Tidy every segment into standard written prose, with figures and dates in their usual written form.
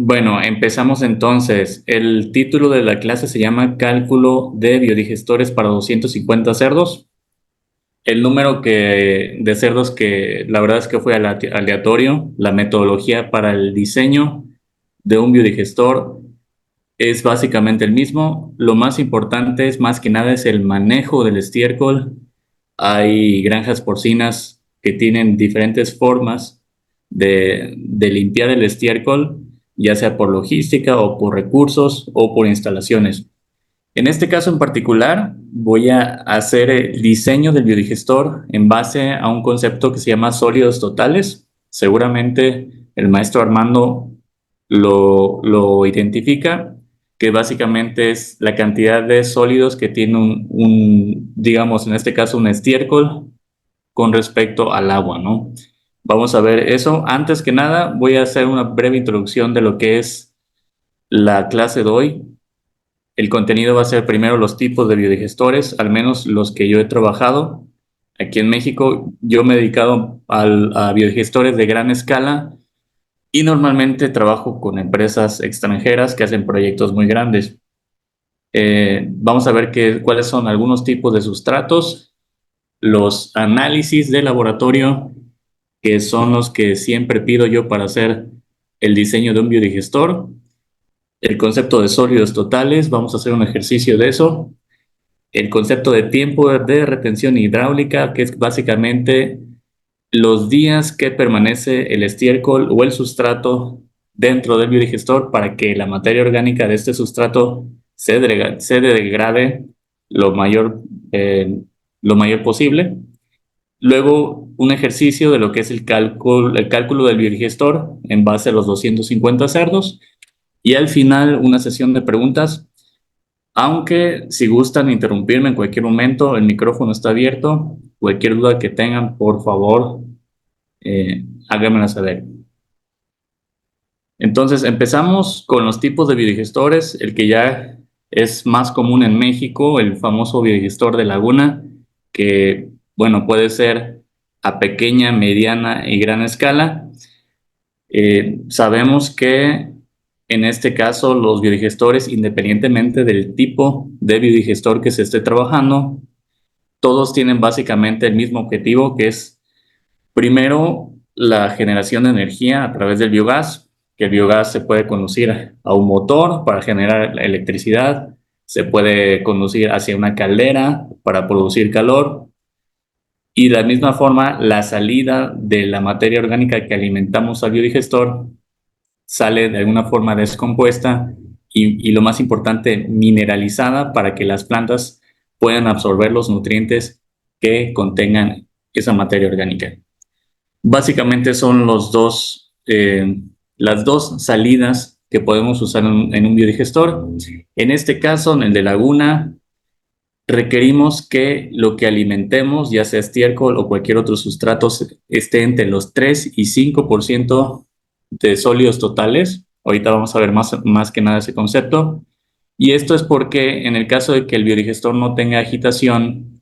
Bueno, empezamos entonces. El título de la clase se llama Cálculo de biodigestores para 250 cerdos. El número de cerdos que la verdad es que fue aleatorio. La metodología para el diseño de un biodigestor es básicamente el mismo. Lo más importante es más que nada es el manejo del estiércol. Hay granjas porcinas que tienen diferentes formas de limpiar el estiércol, ya sea por logística o por recursos o por instalaciones. En este caso en particular, voy a hacer el diseño del biodigestor en base a un concepto que se llama sólidos totales. Seguramente el maestro Armando lo identifica, que básicamente es la cantidad de sólidos que tiene digamos, en este caso, un estiércol con respecto al agua, ¿no? Vamos a ver eso. Antes que nada, voy a hacer una breve introducción de lo que es la clase de hoy. El contenido va a ser primero los tipos de biodigestores, al menos los que yo he trabajado. Aquí en México yo me he dedicado a biodigestores de gran escala y normalmente trabajo con empresas extranjeras que hacen proyectos muy grandes. Vamos a ver cuáles son algunos tipos de sustratos, los análisis de laboratorio, que son los que siempre pido yo para hacer el diseño de un biodigestor, el concepto de sólidos totales, vamos a hacer un ejercicio de eso, el concepto de tiempo de retención hidráulica, que es básicamente los días que permanece el estiércol o el sustrato dentro del biodigestor para que la materia orgánica de este sustrato se degrade lo mayor, eh, lo mayor posible. Luego, un ejercicio de lo que es el cálculo del biodigestor en base a los 250 cerdos. Y al final, una sesión de preguntas, aunque si gustan interrumpirme en cualquier momento, el micrófono está abierto. Cualquier duda que tengan, por favor, háganmela saber. Entonces, empezamos con los tipos de biodigestores. El que ya es más común en México, el famoso biodigestor de laguna, que, bueno, puede ser a pequeña, mediana y gran escala. Sabemos que en este caso los biodigestores, independientemente del tipo de biodigestor que se esté trabajando, todos tienen básicamente el mismo objetivo, que es primero la generación de energía a través del biogás, que el biogás se puede conducir a un motor para generar electricidad, se puede conducir hacia una caldera para producir calor, y de la misma forma la salida de la materia orgánica que alimentamos al biodigestor sale de alguna forma descompuesta y lo más importante, mineralizada para que las plantas puedan absorber los nutrientes que contengan esa materia orgánica. Básicamente son las dos salidas que podemos usar en un biodigestor. En este caso, en el de laguna, requerimos que lo que alimentemos, ya sea estiércol o cualquier otro sustrato, esté entre los 3 y 5% de sólidos totales. Ahorita vamos a ver más que nada ese concepto. Y esto es porque en el caso de que el biodigestor no tenga agitación,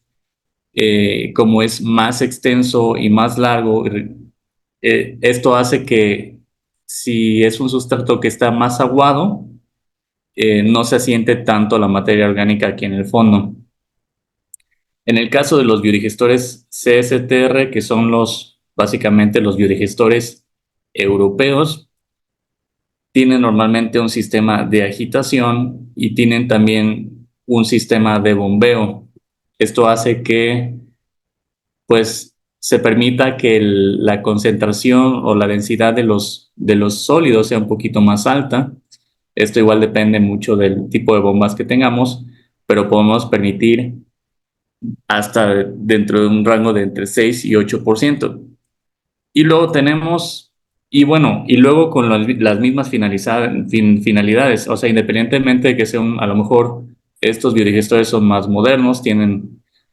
como es más extenso y más largo, esto hace que si es un sustrato que está más aguado, no se asiente tanto la materia orgánica aquí en el fondo. En el caso de los biodigestores CSTR, que son básicamente los biodigestores europeos, tienen normalmente un sistema de agitación y tienen también un sistema de bombeo. Esto hace que, pues, se permita que la concentración o la densidad de los sólidos sea un poquito más alta. Esto igual depende mucho del tipo de bombas que tengamos, pero podemos permitir hasta dentro de un rango de entre 6 y 8%. Y luego tenemos, y bueno, y luego con las mismas finalidades, o sea, independientemente de que sean, a lo mejor estos biodigestores son más modernos,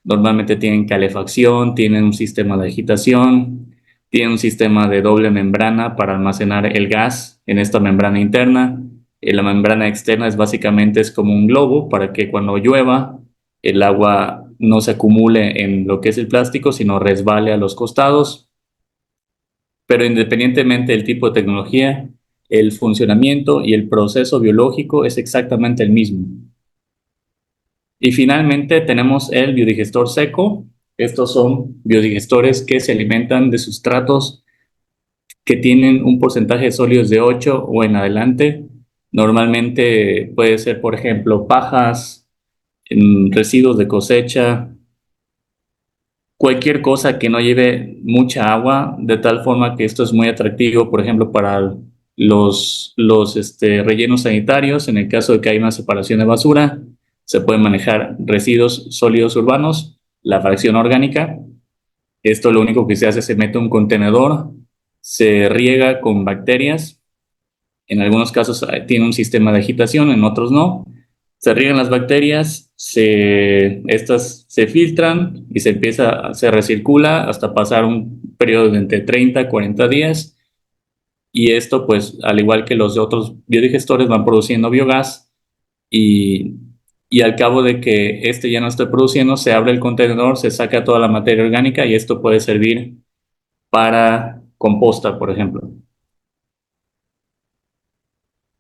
normalmente tienen calefacción, tienen un sistema de agitación, tienen un sistema de doble membrana para almacenar el gas en esta membrana interna. La membrana externa es como un globo para que cuando llueva el agua no se acumule en lo que es el plástico, sino resbale a los costados. Pero independientemente del tipo de tecnología, el funcionamiento y el proceso biológico es exactamente el mismo. Y finalmente tenemos el biodigestor seco. Estos son biodigestores que se alimentan de sustratos que tienen un porcentaje de sólidos de 8 o en adelante. Normalmente puede ser, por ejemplo, pajas, residuos de cosecha, cualquier cosa que no lleve mucha agua, de tal forma que esto es muy atractivo, por ejemplo, para los rellenos sanitarios. En el caso de que hay una separación de basura, se pueden manejar residuos sólidos urbanos, la fracción orgánica. Esto lo único que se hace, se mete en un contenedor, se riega con bacterias. En algunos casos tiene un sistema de agitación, en otros no. Se riegan las bacterias, estas se filtran y se recircula hasta pasar un periodo de entre 30 y 40 días. Y esto, pues, al igual que los de otros biodigestores, van produciendo biogás y, y al cabo de que este ya no esté produciendo, se abre el contenedor, se saca toda la materia orgánica y esto puede servir para composta, por ejemplo.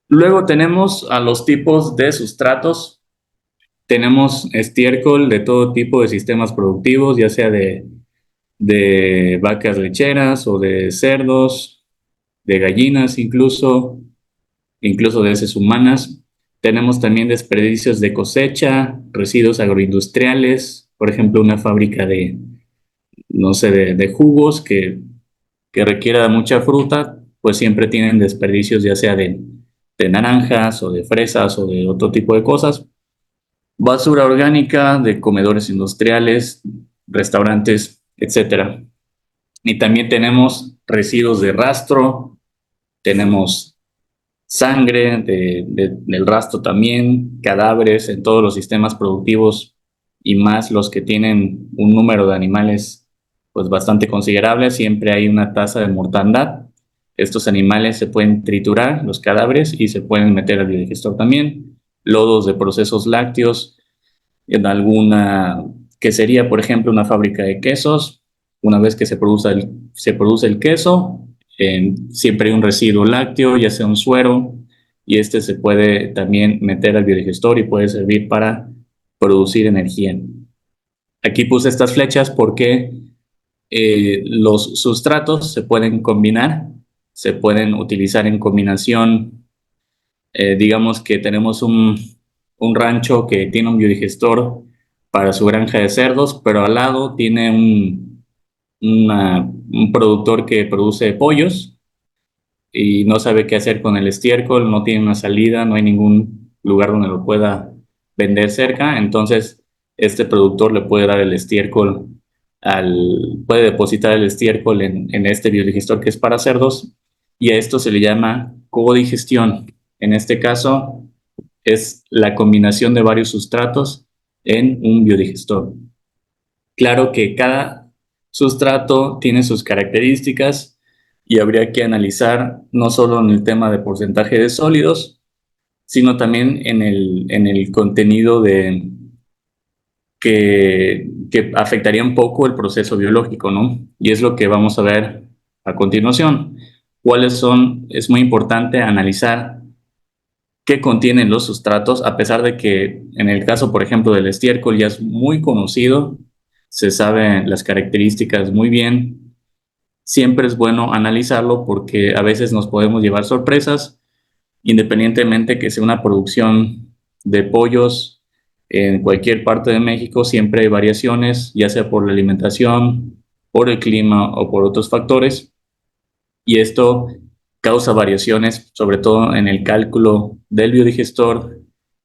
Luego tenemos a los tipos de sustratos. Tenemos estiércol de todo tipo de sistemas productivos, ya sea de vacas lecheras o de cerdos, de gallinas incluso de heces humanas. Tenemos también desperdicios de cosecha, residuos agroindustriales, por ejemplo, una fábrica no sé, de jugos que requiera mucha fruta, pues siempre tienen desperdicios ya sea de naranjas o de fresas o de otro tipo de cosas. Basura orgánica de comedores industriales, restaurantes, etcétera. Y también tenemos residuos de rastro, tenemos sangre del rastro también, cadáveres en todos los sistemas productivos y más los que tienen un número de animales pues bastante considerable, siempre hay una tasa de mortandad. Estos animales se pueden triturar, los cadáveres, y se pueden meter al biodigestor también. Lodos de procesos lácteos, en alguna, que sería, por ejemplo, una fábrica de quesos. Una vez que se produce el queso, siempre hay un residuo lácteo, ya sea un suero, y este se puede también meter al biodigestor y puede servir para producir energía. Aquí puse estas flechas porque los sustratos se pueden combinar, se pueden utilizar en combinación. Digamos que tenemos un rancho que tiene un biodigestor para su granja de cerdos, pero al lado tiene un productor que produce pollos y no sabe qué hacer con el estiércol, no tiene una salida, no hay ningún lugar donde lo pueda vender cerca. Entonces este productor le puede dar el estiércol puede depositar el estiércol en este biodigestor que es para cerdos, y a esto se le llama codigestión. En este caso es la combinación de varios sustratos en un biodigestor. Claro que cada sustrato tiene sus características y habría que analizar no solo en el tema de porcentaje de sólidos, sino también en el contenido que afectaría un poco el proceso biológico, ¿no? Y es lo que vamos a ver a continuación. Es muy importante analizar qué contienen los sustratos, a pesar de que en el caso, por ejemplo, del estiércol ya es muy conocido, se saben las características muy bien. Siempre es bueno analizarlo porque a veces nos podemos llevar sorpresas, independientemente que sea una producción de pollos en cualquier parte de México, siempre hay variaciones, ya sea por la alimentación, por el clima o por otros factores, y esto causa variaciones, sobre todo en el cálculo del biodigestor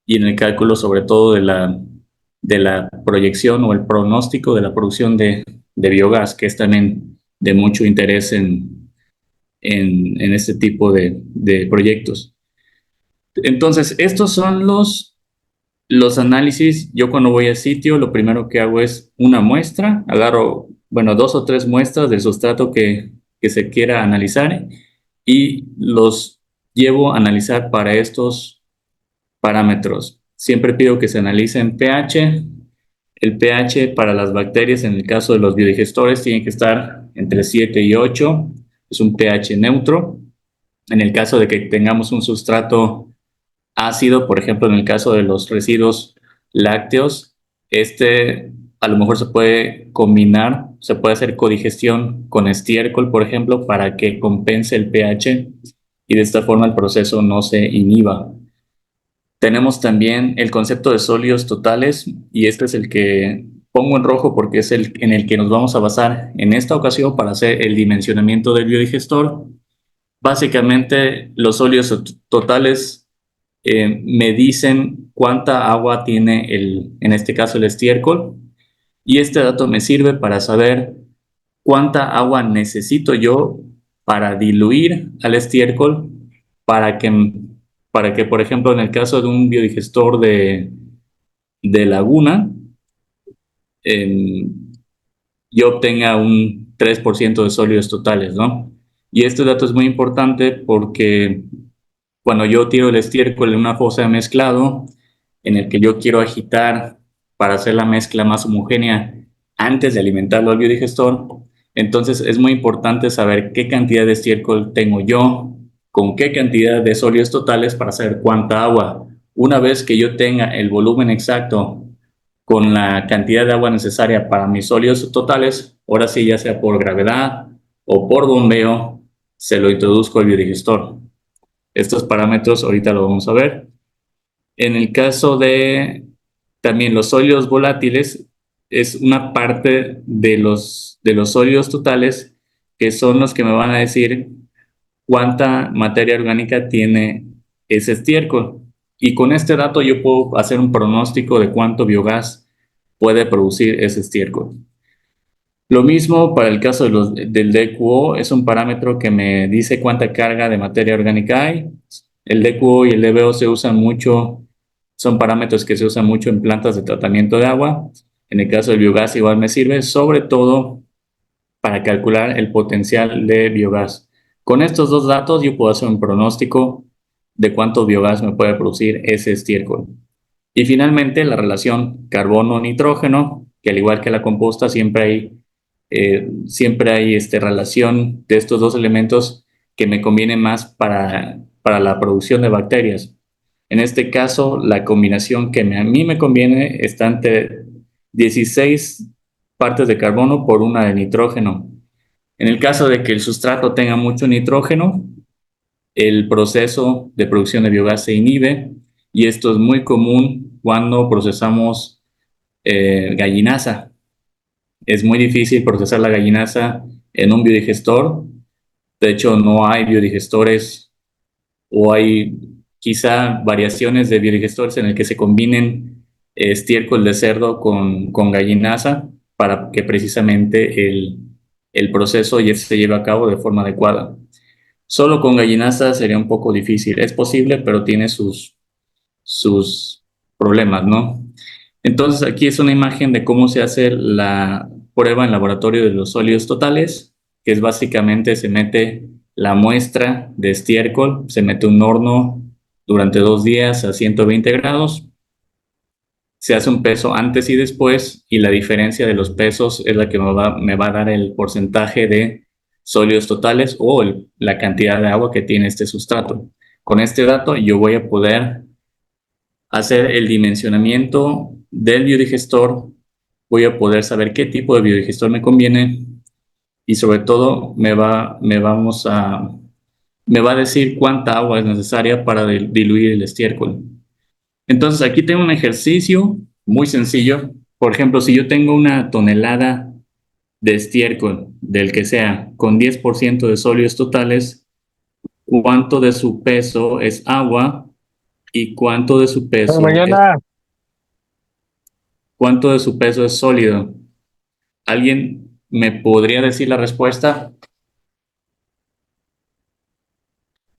y en el cálculo sobre todo de la proyección o el pronóstico de la producción de biogás, que es también de mucho interés en este tipo de proyectos. Entonces, estos son los análisis. Yo cuando voy al sitio, lo primero que hago es una muestra, agarro, bueno, dos o tres muestras del sustrato que se quiera analizar y los llevo a analizar para estos parámetros. Siempre pido que se analicen pH. El pH para las bacterias, en el caso de los biodigestores, tiene que estar entre 7 y 8. Es un pH neutro. En el caso de que tengamos un sustrato ácido, por ejemplo, en el caso de los residuos lácteos, este a lo mejor se puede combinar, se puede hacer codigestión con estiércol, por ejemplo, para que compense el pH y de esta forma el proceso no se inhiba. Tenemos también el concepto de sólidos totales y este es el que pongo en rojo porque es el en el que nos vamos a basar en esta ocasión para hacer el dimensionamiento del biodigestor. Básicamente, los sólidos totales me dicen cuánta agua tiene en este caso el estiércol, y este dato me sirve para saber cuánta agua necesito yo para diluir al estiércol para que, por ejemplo, en el caso de un biodigestor de laguna, eh, yo obtenga un 3% de sólidos totales, ¿no? Y este dato es muy importante porque cuando yo tiro el estiércol en una fosa de mezclado, en el que yo quiero agitar para hacer la mezcla más homogénea antes de alimentarlo al biodigestor, entonces es muy importante saber qué cantidad de estiércol tengo yo, con qué cantidad de sólidos totales para saber cuánta agua. Una vez que yo tenga el volumen exacto con la cantidad de agua necesaria para mis sólidos totales, ahora sí, ya sea por gravedad o por bombeo, se lo introduzco al biodigestor. Estos parámetros ahorita lo vamos a ver. En el caso de también los sólidos volátiles, es una parte de los sólidos totales que son los que me van a decir cuánta materia orgánica tiene ese estiércol. Y con este dato yo puedo hacer un pronóstico de cuánto biogás puede producir ese estiércol. Lo mismo para el caso del DQO, es un parámetro que me dice cuánta carga de materia orgánica hay. El DQO y el DBO se usan mucho, son parámetros que se usan mucho en plantas de tratamiento de agua. En el caso del biogás igual me sirve, sobre todo para calcular el potencial de biogás. Con estos dos datos yo puedo hacer un pronóstico de cuánto biogás me puede producir ese estiércol. Y finalmente la relación carbono-nitrógeno, que al igual que la composta siempre hay relación de estos dos elementos que me conviene más para la producción de bacterias. En este caso, la combinación que a mí me conviene está entre 16 partes de carbono por una de nitrógeno. En el caso de que el sustrato tenga mucho nitrógeno, el proceso de producción de biogás se inhibe y esto es muy común cuando procesamos gallinaza. Es muy difícil procesar la gallinaza en un biodigestor. De hecho, no hay biodigestores o hay quizá variaciones de biodigestores en el que se combinen estiércol de cerdo con gallinaza para que precisamente el proceso ya se lleve a cabo de forma adecuada. Solo con gallinaza sería un poco difícil. Es posible, pero tiene sus problemas, ¿no? Entonces aquí es una imagen de cómo se hace la prueba en laboratorio de los sólidos totales, que es básicamente se mete la muestra de estiércol, se mete un horno durante 2 días a 120 grados, se hace un peso antes y después y la diferencia de los pesos es la que me va a dar el porcentaje de sólidos totales o la cantidad de agua que tiene este sustrato. Con este dato yo voy a poder hacer el dimensionamiento del biodigestor, voy a poder saber qué tipo de biodigestor me conviene y sobre todo me va a decir cuánta agua es necesaria para diluir el estiércol. Entonces aquí tengo un ejercicio muy sencillo. Por ejemplo, si yo tengo una tonelada de estiércol, del que sea, con 10% de sólidos totales, ¿cuánto de su peso es agua y Mañana, cuánto de su peso es sólido? ¿Alguien me podría decir la respuesta?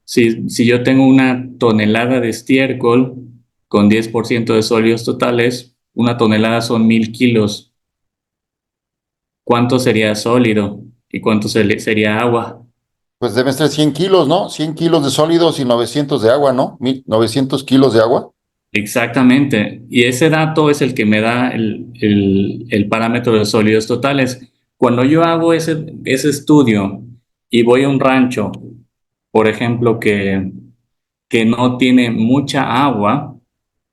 Si yo tengo una tonelada de estiércol con 10% de sólidos totales, una tonelada son 1000 kilos. ¿Cuánto sería sólido y cuánto sería agua? pues deben ser 100 kilos, ¿no? 100 kilos de sólidos y 900 de agua, ¿no? 900 kilos de agua. Exactamente. Y ese dato es el que me da el parámetro de sólidos totales. Cuando yo hago ese estudio y voy a un rancho por ejemplo, que no tiene mucha agua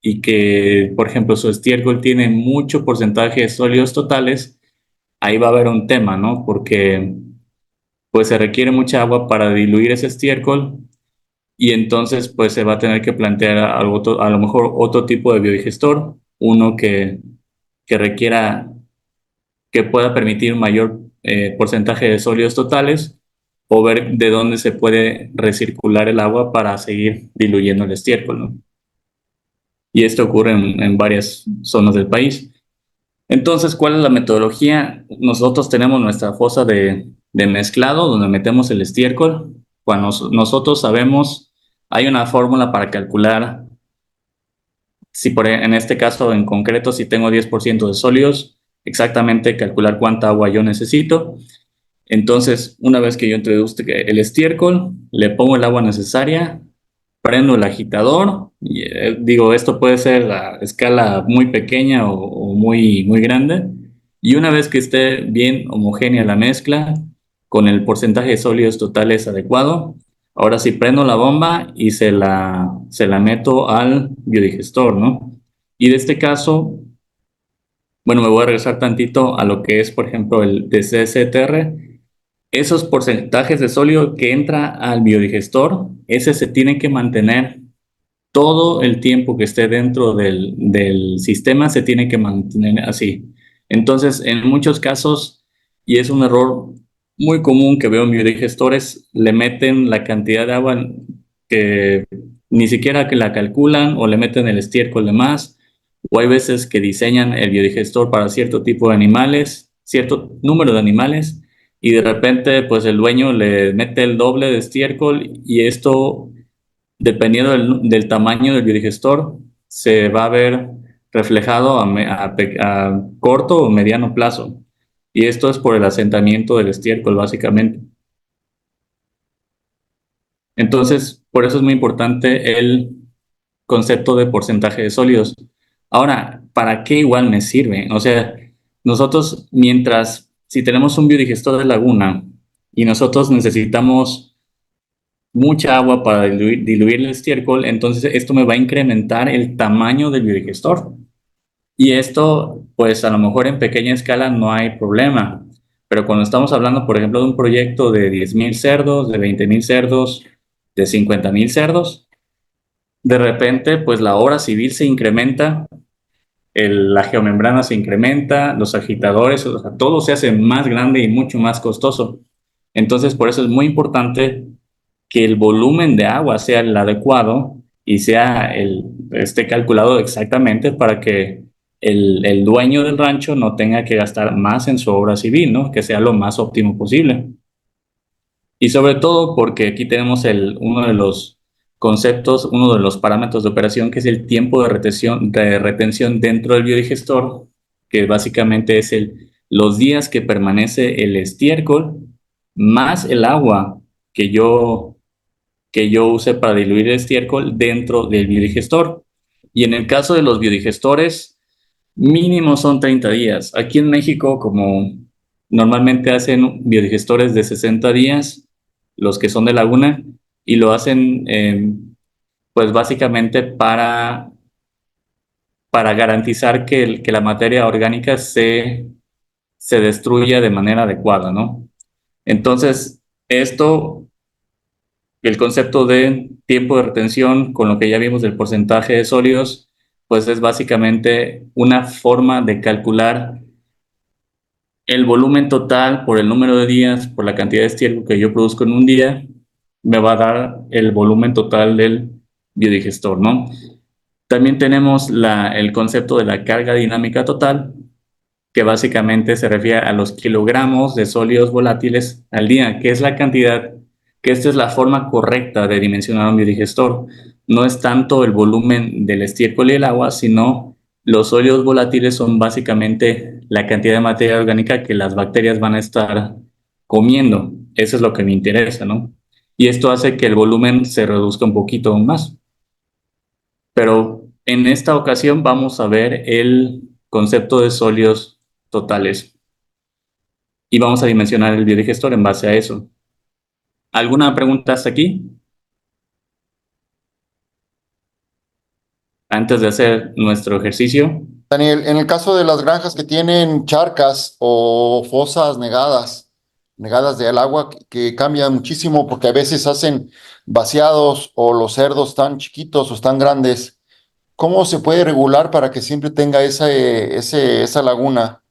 y que, por ejemplo, su estiércol tiene mucho porcentaje de sólidos totales, ahí va a haber un tema, ¿no? Porque pues se requiere mucha agua para diluir ese estiércol y entonces pues se va a tener que plantear a lo mejor otro tipo de biodigestor, uno que requiera, que pueda permitir mayor porcentaje de sólidos totales o ver de dónde se puede recircular el agua para seguir diluyendo el estiércol, ¿no? Y esto ocurre en varias zonas del país. Entonces, ¿cuál es la metodología? Nosotros tenemos nuestra fosa de mezclado donde metemos el estiércol. Cuando nosotros sabemos, hay una fórmula para calcular, si en este caso en concreto, si tengo 10% de sólidos, exactamente calcular cuánta agua yo necesito. Entonces, una vez que yo introduzco el estiércol, le pongo el agua necesaria, prendo el agitador, y, digo, esto puede ser a escala muy pequeña o muy, muy grande, y una vez que esté bien homogénea la mezcla, con el porcentaje de sólidos totales adecuado, ahora sí prendo la bomba y se la meto al biodigestor, ¿no? Y de este caso, bueno, me voy a regresar tantito a lo que es, por ejemplo, el DCSTR. Esos porcentajes de sólido que entra al biodigestor, ese se tiene que mantener todo el tiempo que esté dentro del sistema, se tiene que mantener así. Entonces, en muchos casos, y es un error muy común que veo en biodigestores, le meten la cantidad de agua que ni siquiera que la calculan o le meten el estiércol de más, o hay veces que diseñan el biodigestor para cierto tipo de animales, cierto número de animales, y de repente pues el dueño le mete el doble de estiércol y esto, dependiendo del tamaño del biodigestor, se va a ver reflejado a corto o mediano plazo. Y esto es por el asentamiento del estiércol, básicamente. Entonces, por eso es muy importante el concepto de porcentaje de sólidos. Ahora, ¿para qué igual me sirve? O sea, nosotros, si tenemos un biodigestor de laguna y nosotros necesitamos mucha agua para diluir el estiércol, entonces esto me va a incrementar el tamaño del biodigestor. Y esto, pues a lo mejor en pequeña escala no hay problema, pero cuando estamos hablando, por ejemplo, de un proyecto de 10,000 cerdos, de 20,000 cerdos, de 50,000 cerdos, de repente, pues la obra civil se incrementa, la geomembrana se incrementa, los agitadores, o sea, todo se hace más grande y mucho más costoso. Entonces, por eso es muy importante que el volumen de agua sea el adecuado y esté calculado exactamente para que el dueño del rancho no tenga que gastar más en su obra civil, ¿no? Que sea lo más óptimo posible. Y sobre todo porque aquí tenemos uno de los conceptos, uno de los parámetros de operación, que es el tiempo de retención dentro del biodigestor, que básicamente es los días que permanece el estiércol más el agua que yo use para diluir el estiércol dentro del biodigestor. Y en el caso de los biodigestores, mínimo son 30 días. Aquí en México, como normalmente hacen biodigestores de 60 días, los que son de laguna, y lo hacen pues básicamente para garantizar que la materia orgánica se destruya de manera adecuada, ¿no? Entonces, el concepto de tiempo de retención, con lo que ya vimos del porcentaje de sólidos, pues es básicamente una forma de calcular el volumen total por el número de días, por la cantidad de estiércol que yo produzco en un día, me va a dar el volumen total del biodigestor, ¿no? También tenemos el concepto de la carga dinámica total, que básicamente se refiere a los kilogramos de sólidos volátiles al día, que es la cantidad, que esta es la forma correcta de dimensionar un biodigestor. No es tanto el volumen del estiércol y el agua, sino los sólidos volátiles son básicamente la cantidad de materia orgánica que las bacterias van a estar comiendo. Eso es lo que me interesa, ¿no? Y esto hace que el volumen se reduzca un poquito más. Pero en esta ocasión vamos a ver el concepto de sólidos totales y vamos a dimensionar el biodigestor en base a eso. ¿Alguna pregunta hasta aquí? antes de hacer nuestro ejercicio. Daniel, en el caso de las granjas que tienen charcas o fosas negadas del agua, que cambian muchísimo porque a veces hacen vaciados o los cerdos están chiquitos o están grandes, ¿cómo se puede regular para que siempre tenga esa laguna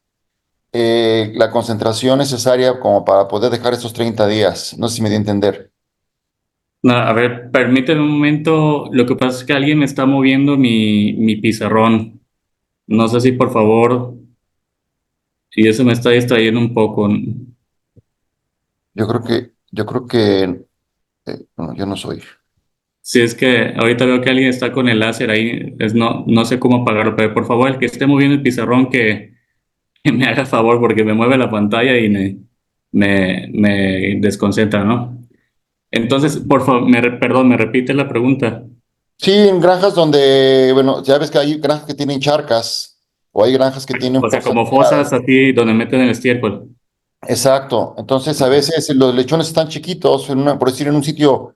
la concentración necesaria como para poder dejar esos 30 días? No sé si me di a entender. No, a ver, permíteme un momento. Lo que pasa es que alguien me está moviendo mi pizarrón. No sé si por favor, y eso me está distrayendo un poco. Yo creo que, bueno, yo no soy. Si es que ahorita veo que alguien está con el láser ahí, no sé cómo apagarlo, pero por favor, el que esté moviendo el pizarrón que me haga favor porque me mueve la pantalla y me desconcentra, ¿no? Entonces, por favor, perdón, me repite la pregunta. Sí, en granjas donde, bueno, ya ves que hay granjas que tienen charcas o hay granjas que tienen O sea, fosas como fosas negadas. así donde meten el estiércol. Exacto. Entonces, a veces los lechones están chiquitos, por decir, en un sitio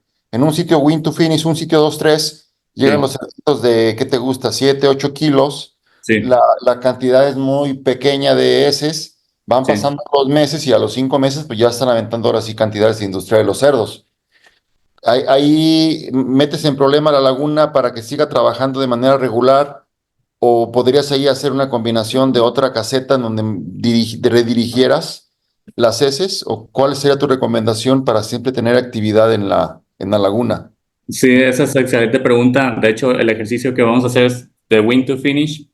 Win to Finish, un sitio 2-3 llegan los Sí, cerditos de, ¿qué te gusta? 7, 8 kilos. sí, La cantidad es muy pequeña de heces. Van sí. pasando los meses y a los 5 meses, pues ya están aventando ahora sí cantidades industriales de los cerdos. Ahí metes en problema la laguna para que siga trabajando de manera regular, o podrías ahí hacer una combinación de otra caseta en donde redirigieras las heces, o cuál sería tu recomendación para siempre tener actividad en la laguna. Sí, esa es excelente pregunta. De hecho, el ejercicio que vamos a hacer es de win to finish.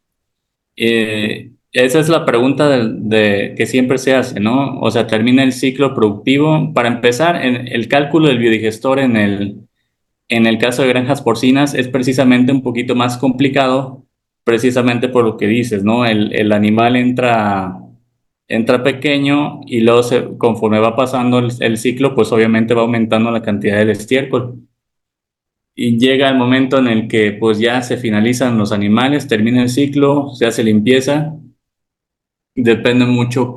Esa es la pregunta que siempre se hace, ¿no? O sea, termina el ciclo productivo. Para empezar, en el cálculo del biodigestor en el caso de granjas porcinas es precisamente un poquito más complicado, precisamente por lo que dices, ¿no? El animal entra pequeño y luego conforme va pasando el ciclo, pues obviamente va aumentando la cantidad del estiércol. Y llega el momento en el que pues ya se finalizan los animales, termina el ciclo, se hace limpieza. Depende mucho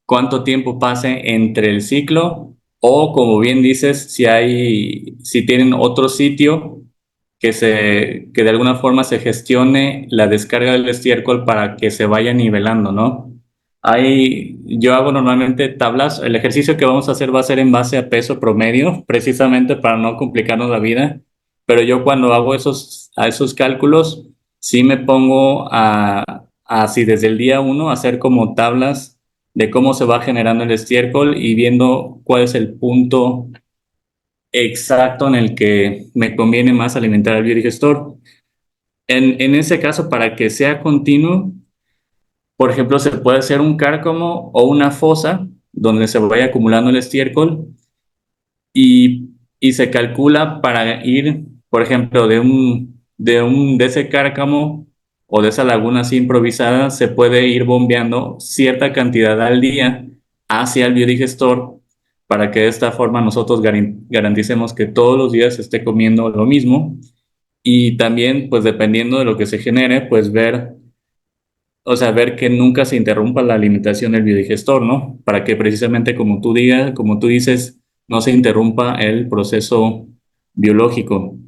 cuánto tiempo pase entre el ciclo o, como bien dices, si tienen otro sitio que de alguna forma se gestione la descarga del estiércol para que se vaya nivelando, ¿no? Yo hago normalmente tablas. El ejercicio que vamos a hacer va a ser en base a peso promedio, precisamente para no complicarnos la vida. Pero yo cuando hago a esos cálculos, sí me pongo así desde el día uno a hacer como tablas de cómo se va generando el estiércol y viendo cuál es el punto exacto en el que me conviene más alimentar al biodigestor. En ese caso, para que sea continuo, por ejemplo, se puede hacer un cárcamo o una fosa donde se vaya acumulando el estiércol y se calcula para ir, por ejemplo, de ese cárcamo o de esa laguna así improvisada, se puede ir bombeando cierta cantidad al día hacia el biodigestor para que de esta forma nosotros garanticemos que todos los días se esté comiendo lo mismo y también, pues dependiendo de lo que se genere, pues ver que nunca se interrumpa la alimentación del biodigestor, ¿no? Para que precisamente como tú dices, no se interrumpa el proceso biológico.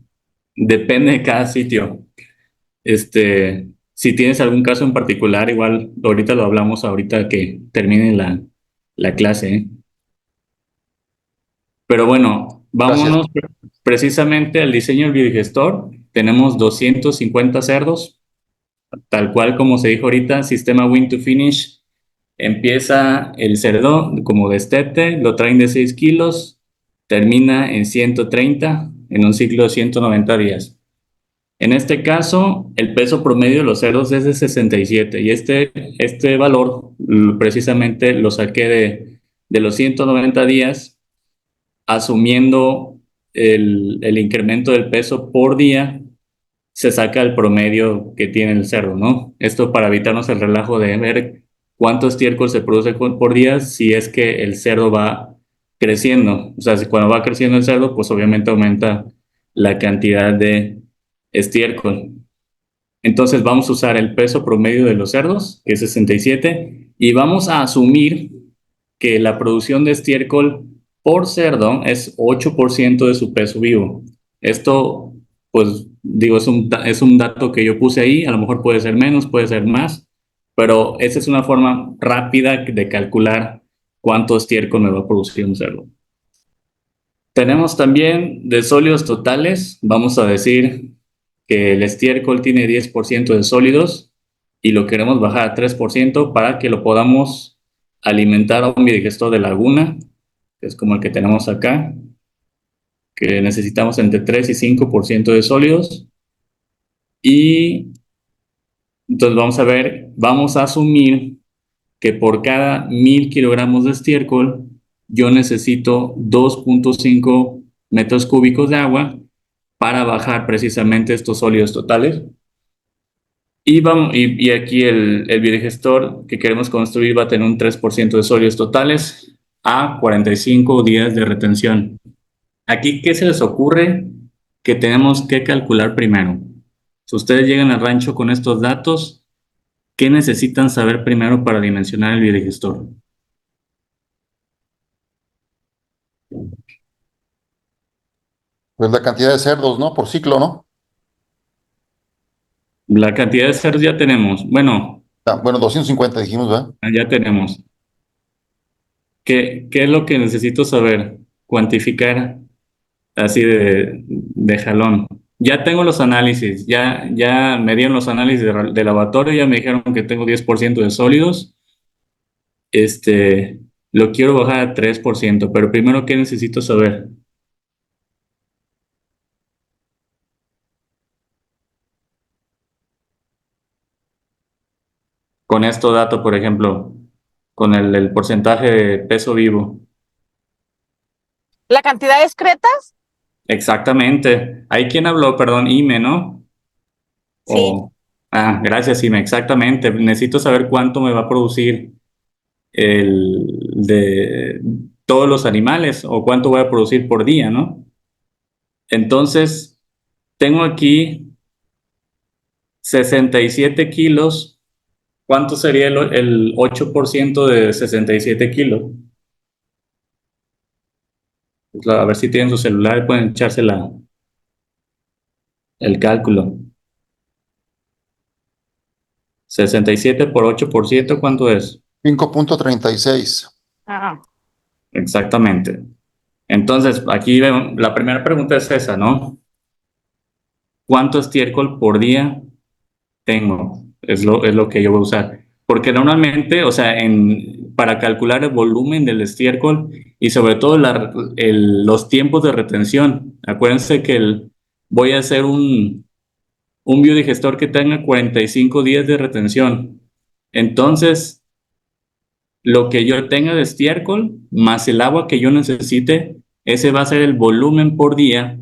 Depende de cada sitio. Si tienes algún caso en particular, igual ahorita lo hablamos ahorita que termine la clase, ¿eh? Pero bueno, Gracias. vámonos precisamente al diseño del biodigestor. Tenemos 250 cerdos, tal cual como se dijo ahorita, sistema Win to Finish. Empieza el cerdo como destete, lo traen de 6 kilos, termina en 130 en un ciclo de 190 días. En este caso, el peso promedio de los cerdos es de 67 y este valor precisamente lo saqué de los 190 días, asumiendo el incremento del peso por día se saca el promedio que tiene el cerdo, ¿no? Esto para evitarnos el relajo de ver cuánto estiércol se produce por día si es que el cerdo va creciendo. O sea, si cuando va creciendo el cerdo, pues obviamente aumenta la cantidad de estiércol. Entonces vamos a usar el peso promedio de los cerdos, que es 67, y vamos a asumir que la producción de estiércol por cerdo es 8% de su peso vivo. Esto, pues Digo, es un dato que yo puse ahí, a lo mejor puede ser menos, puede ser más, pero esa es una forma rápida de calcular cuánto estiércol me va a producir un cerdo. Tenemos también de sólidos totales, vamos a decir que el estiércol tiene 10% de sólidos y lo queremos bajar a 3% para que lo podamos alimentar a un biodigestor de laguna, que es como el que tenemos acá, que necesitamos entre 3 y 5% de sólidos. Y entonces vamos a ver, vamos a asumir que por cada 1000 kilogramos de estiércol yo necesito 2.5 metros cúbicos de agua para bajar precisamente estos sólidos totales. Y aquí el biodigestor que queremos construir va a tener un 3% de sólidos totales a 45 días de retención. Aquí, ¿qué se les ocurre que tenemos que calcular primero? Si ustedes llegan al rancho con estos datos, ¿qué necesitan saber primero para dimensionar el biodigestor? Pues la cantidad de cerdos, ¿no? Por ciclo, ¿no? La cantidad de cerdos ya tenemos. Bueno, Ah, bueno, 250 dijimos, ¿verdad? ya tenemos. ¿Qué es lo que necesito saber? Cuantificar así de jalón. Ya tengo los análisis, ya me dieron los análisis de laboratorio, ya me dijeron que tengo 10% de sólidos. Lo quiero bajar a 3%, pero primero, ¿qué necesito saber? Con esto dato, por ejemplo, con el porcentaje de peso vivo. ¿La cantidad de excretas? Exactamente. ¿Hay quien habló? Perdón, Ime, ¿no? Sí. O, gracias, Ime, exactamente. Necesito saber cuánto me va a producir el de todos los animales o cuánto voy a producir por día, ¿no? Entonces, tengo aquí 67 kilos. ¿Cuánto sería el 8% de 67 kilos? Pues, a ver si tienen su celular, pueden echarse el cálculo. 67 por 8%, ¿cuánto es? 5.36. Ah, Exactamente. Entonces, aquí la primera pregunta es esa, ¿no? ¿Cuánto estiércol por día tengo? Es lo que yo voy a usar. Porque normalmente, o sea, para calcular el volumen del estiércol y sobre todo los tiempos de retención, acuérdense que voy a hacer un biodigestor que tenga 45 días de retención. Entonces, lo que yo tenga de estiércol más el agua que yo necesite, ese va a ser el volumen por día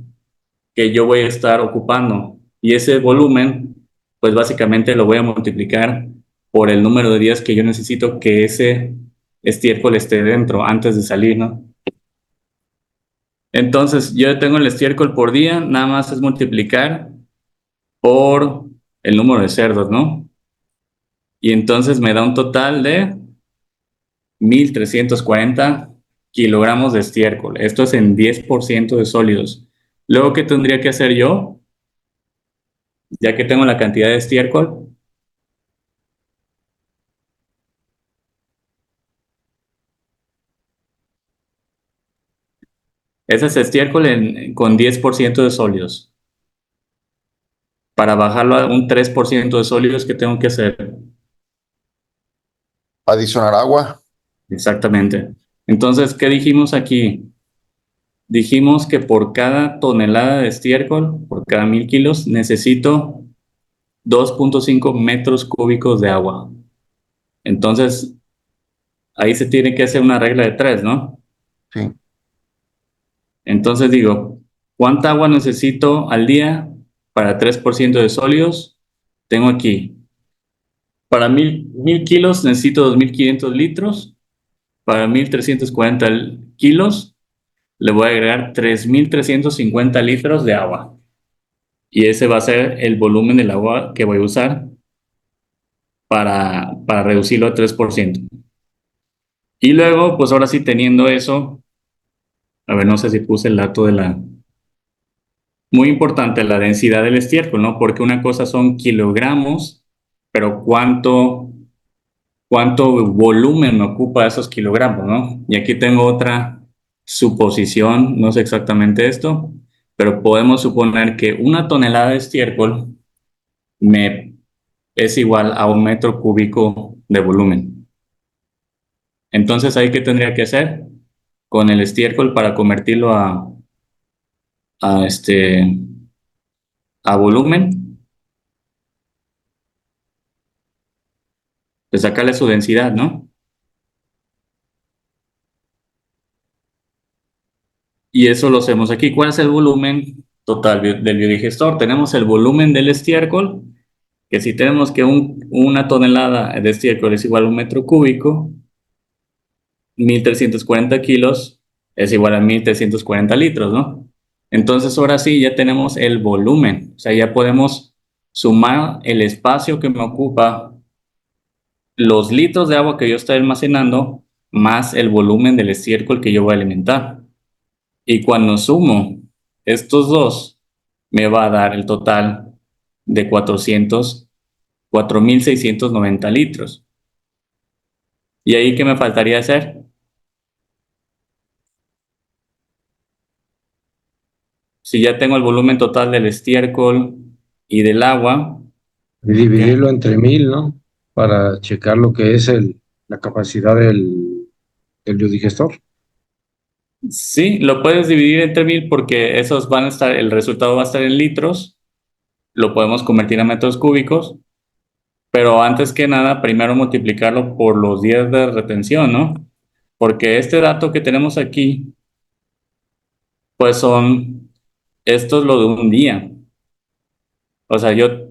que yo voy a estar ocupando. Y ese volumen, pues básicamente lo voy a multiplicar por el número de días que yo necesito que ese estiércol esté dentro antes de salir, ¿no? Entonces, yo tengo el estiércol por día, nada más es multiplicar por el número de cerdos, ¿no? Y entonces me da un total de 1340 kilogramos de estiércol. Esto es en 10% de sólidos. Luego, ¿qué tendría que hacer yo? Ya que tengo la cantidad de estiércol, ese es estiércol con 10% de sólidos. Para bajarlo a un 3% de sólidos, ¿qué tengo que hacer? Adicionar agua. Exactamente. Entonces, ¿qué dijimos aquí? Dijimos que por cada tonelada de estiércol, por cada 1000 kilos, necesito 2.5 metros cúbicos de agua. Entonces, ahí se tiene que hacer una regla de tres, ¿no? Sí. Entonces digo, ¿cuánta agua necesito al día para 3% de sólidos? Tengo aquí, para 1000 kilos necesito 2500 litros, para 1340 kilos le voy a agregar 3350 litros de agua. Y ese va a ser el volumen del agua que voy a usar para reducirlo a 3%. Y luego, pues ahora sí, teniendo eso, a ver, no sé si puse el dato muy importante la densidad del estiércol, ¿no? Porque una cosa son kilogramos, pero cuánto volumen ocupa esos kilogramos, ¿no? Y aquí tengo otra suposición, no sé exactamente esto, pero podemos suponer que una tonelada de estiércol me es igual a 1 metro cúbico de volumen. Entonces, ¿ahí qué tendría que hacer? Con el estiércol para convertirlo a, este, a volumen, de sacarle su densidad, ¿no? Y eso lo hacemos aquí. ¿Cuál es el volumen total del biodigestor? Tenemos el volumen del estiércol, que si tenemos que una tonelada de estiércol es igual a 1 metro cúbico, 1340 kilos es igual a 1340 litros, ¿no? Entonces ahora sí ya tenemos el volumen, o sea, ya podemos sumar el espacio que me ocupa los litros de agua que yo estoy almacenando más el volumen del estiércol que yo voy a alimentar. Y cuando sumo estos dos, me va a dar el total de 4.690 litros. ¿Y ahí qué me faltaría hacer? Si ya tengo el volumen total del estiércol y del agua, Y ¿qué? dividirlo entre 1000, ¿no? Para checar lo que es la capacidad del biodigestor. Sí, lo puedes dividir entre 1.000 porque esos van a estar, el resultado va a estar en litros, lo podemos convertir a metros cúbicos, pero antes que nada, primero multiplicarlo por los días de retención, ¿no? Porque este dato que tenemos aquí, pues esto es lo de un día. O sea, yo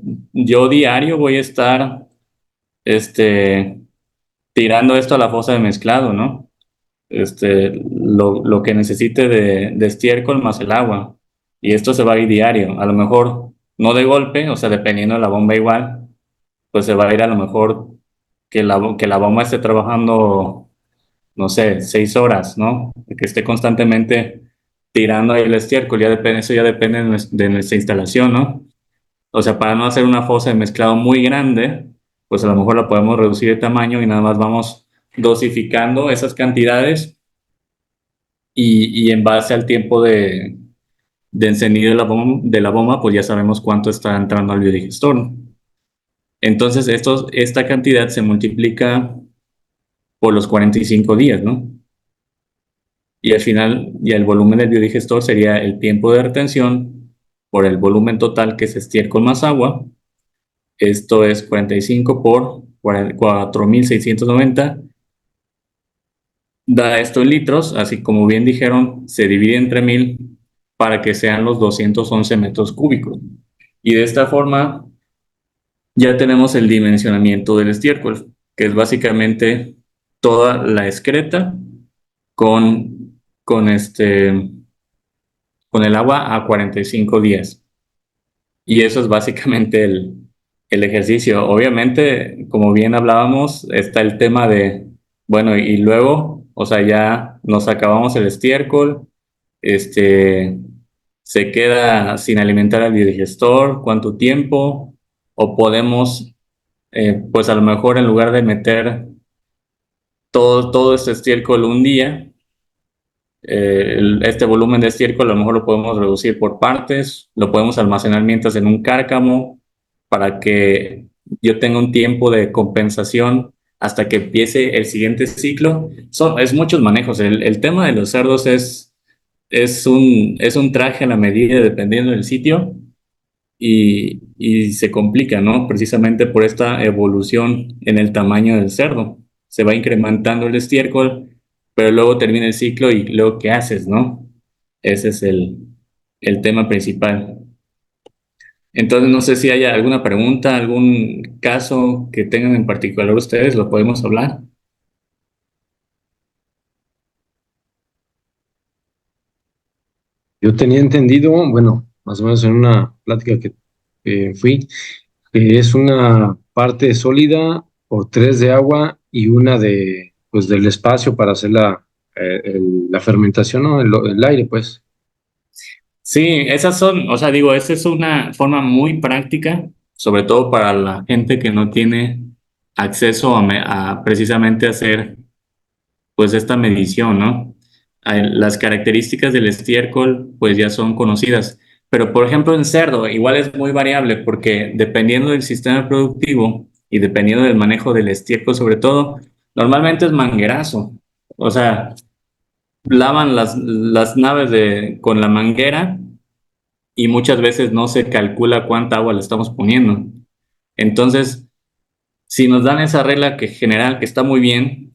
diario voy a estar, este, tirando esto a la fosa de mezclado, ¿no? Lo que necesite de estiércol más el agua. Y esto se va a ir diario. A lo mejor no de golpe, o sea, dependiendo de la bomba igual, pues se va a ir a lo mejor que la bomba esté trabajando, no sé, 6 horas, ¿no? Que esté constantemente tirando ahí el estiércol. Eso ya depende de nuestra instalación, ¿no? O sea, para no hacer una fosa de mezclado muy grande, pues a lo mejor la podemos reducir de tamaño y nada más vamos dosificando esas cantidades y en base al tiempo de encendido de la bomba, pues ya sabemos cuánto está entrando al biodigestor. Entonces, esta cantidad se multiplica por los 45 días, ¿no? Y al final, ya el volumen del biodigestor sería el tiempo de retención por el volumen total, que es estiércol más agua. Esto es 45 por 4.690. Da esto en litros, así como bien dijeron, se divide entre 1.000 para que sean los 211 metros cúbicos. Y de esta forma ya tenemos el dimensionamiento del estiércol, que es básicamente toda la excreta con con el agua a 45 días. Y eso es básicamente el ejercicio. Obviamente, como bien hablábamos, está el tema de, bueno, y luego, o sea, ya nos acabamos el estiércol, este, se queda sin alimentar al biodigestor, cuánto tiempo, o podemos, pues a lo mejor en lugar de meter todo este estiércol un día, este volumen de estiércol a lo mejor lo podemos reducir por partes, lo podemos almacenar mientras en un cárcamo para que yo tenga un tiempo de compensación hasta que empiece el siguiente ciclo. Es muchos manejos. El tema de los cerdos es un traje a la medida dependiendo del sitio y se complica, ¿no? Precisamente por esta evolución en el tamaño del cerdo. Se va incrementando el estiércol, pero luego termina el ciclo y luego ¿qué haces, no? Ese es el tema principal. Entonces, no sé si hay alguna pregunta, algún caso que tengan en particular ustedes, lo podemos hablar. Yo tenía entendido, bueno, más o menos en una plática que fui, que es una parte sólida por tres de agua y una pues, del espacio para hacer la fermentación, ¿no? El aire, pues. Sí, esas son, o sea, digo, esa es una forma muy práctica, sobre todo para la gente que no tiene acceso a precisamente hacer pues esta medición, ¿no? Las características del estiércol pues ya son conocidas, pero por ejemplo en cerdo igual es muy variable porque dependiendo del sistema productivo y dependiendo del manejo del estiércol sobre todo, normalmente es manguerazo, o sea, lavan las naves con la manguera y muchas veces no se calcula cuánta agua le estamos poniendo. Entonces, si nos dan esa regla que general que está muy bien,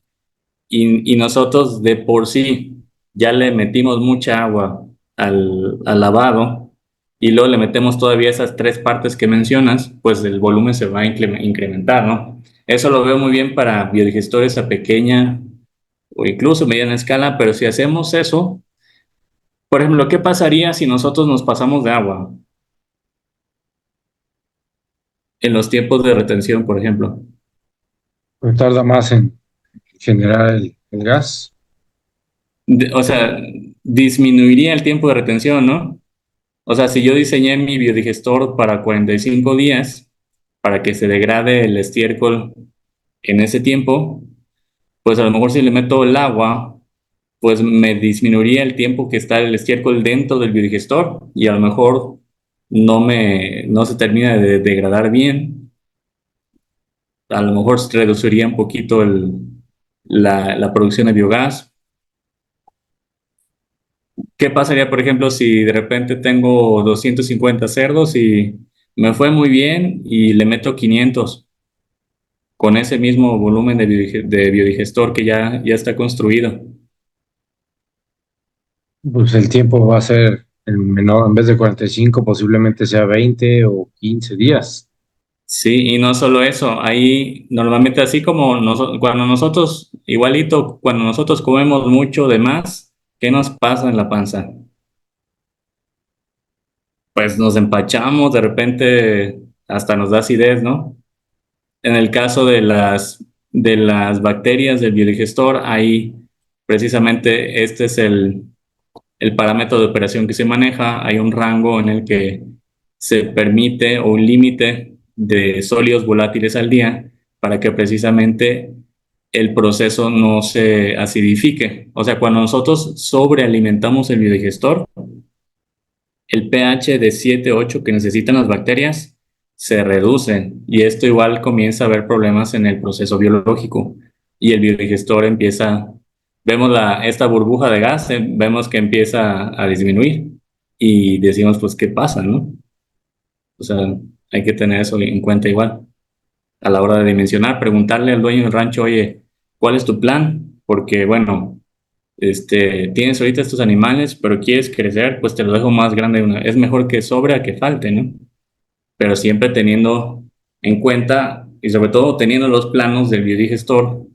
y nosotros de por sí ya le metimos mucha agua al lavado y luego le metemos todavía esas tres partes que mencionas, pues el volumen se va a incrementar, ¿no? Eso lo veo muy bien para biodigestores a pequeña o incluso mediana escala, pero si hacemos eso, por ejemplo, ¿qué pasaría si nosotros nos pasamos de agua en los tiempos de retención, por ejemplo? Pues tarda más en generar el gas. O sea, disminuiría el tiempo de retención, ¿no? O sea, si yo diseñé mi biodigestor para 45 días, para que se degrade el estiércol en ese tiempo, pues a lo mejor si le meto el agua, pues me disminuiría el tiempo que está el estiércol dentro del biodigestor y a lo mejor no se termina de degradar bien. A lo mejor se reduciría un poquito la producción de biogás. ¿Qué pasaría, por ejemplo, si de repente tengo 250 cerdos y me fue muy bien y le meto 500 con ese mismo volumen de biodigestor que ya está construido? Pues el tiempo va a ser el menor, en vez de 45 posiblemente sea 20 o 15 días. Sí, y no solo eso, ahí normalmente así como cuando nosotros, igualito, cuando nosotros comemos mucho de más, ¿qué nos pasa en la panza? Pues nos empachamos, de repente hasta nos da acidez, ¿no? En el caso de las bacterias del biodigestor, ahí precisamente este es el parámetro de operación que se maneja. Hay un rango en el que se permite o un límite de sólidos volátiles al día para que precisamente el proceso no se acidifique. O sea, cuando nosotros sobrealimentamos el biodigestor, el pH de 7 8 que necesitan las bacterias se reduce y esto igual comienza a haber problemas en el proceso biológico y el biodigestor empieza, vemos esta burbuja de gas, vemos que empieza a disminuir y decimos pues ¿qué pasa, no? O sea, hay que tener eso en cuenta igual a la hora de dimensionar, preguntarle al dueño del rancho, oye, ¿cuál es tu plan? Porque bueno, tienes ahorita estos animales, pero quieres crecer, pues te lo dejo más grande Es mejor que sobre a que falte, ¿no? Pero siempre teniendo en cuenta y sobre todo teniendo los planos del biodigestor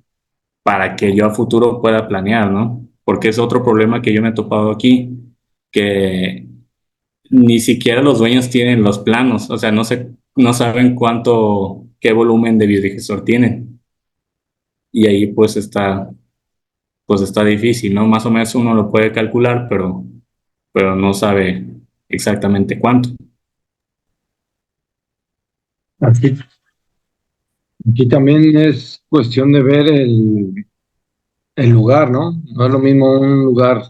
para que yo a futuro pueda planear, ¿no? Porque es otro problema que yo me he topado aquí, que ni siquiera los dueños tienen los planos, o sea, no saben qué volumen de biodigestor tienen. Y ahí pues está difícil, ¿no? Más o menos uno lo puede calcular, pero no sabe exactamente cuánto. Aquí, aquí también es cuestión de ver el lugar, ¿no? No es lo mismo un lugar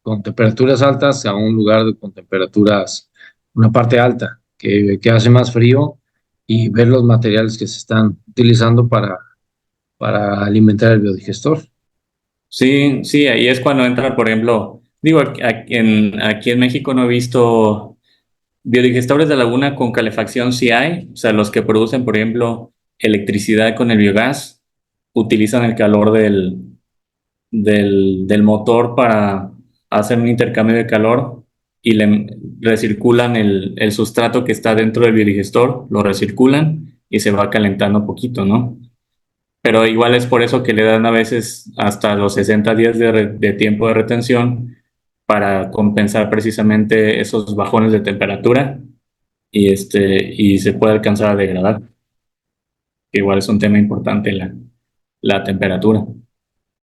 con temperaturas altas a un lugar con temperaturas, una parte alta, que hace más frío y ver los materiales que se están utilizando para alimentar el biodigestor. Sí, sí, ahí es cuando entra, por ejemplo, digo, aquí en México no he visto biodigestores de laguna con calefacción, sí hay, o sea, los que producen, por ejemplo, electricidad con el biogás, utilizan el calor del motor para hacer un intercambio de calor y le recirculan el sustrato que está dentro del biodigestor, lo recirculan y se va calentando un poquito, ¿no? Pero igual es por eso que le dan a veces hasta los 60 días de tiempo de retención para compensar precisamente esos bajones de temperatura y se puede alcanzar a degradar, que igual es un tema importante la temperatura.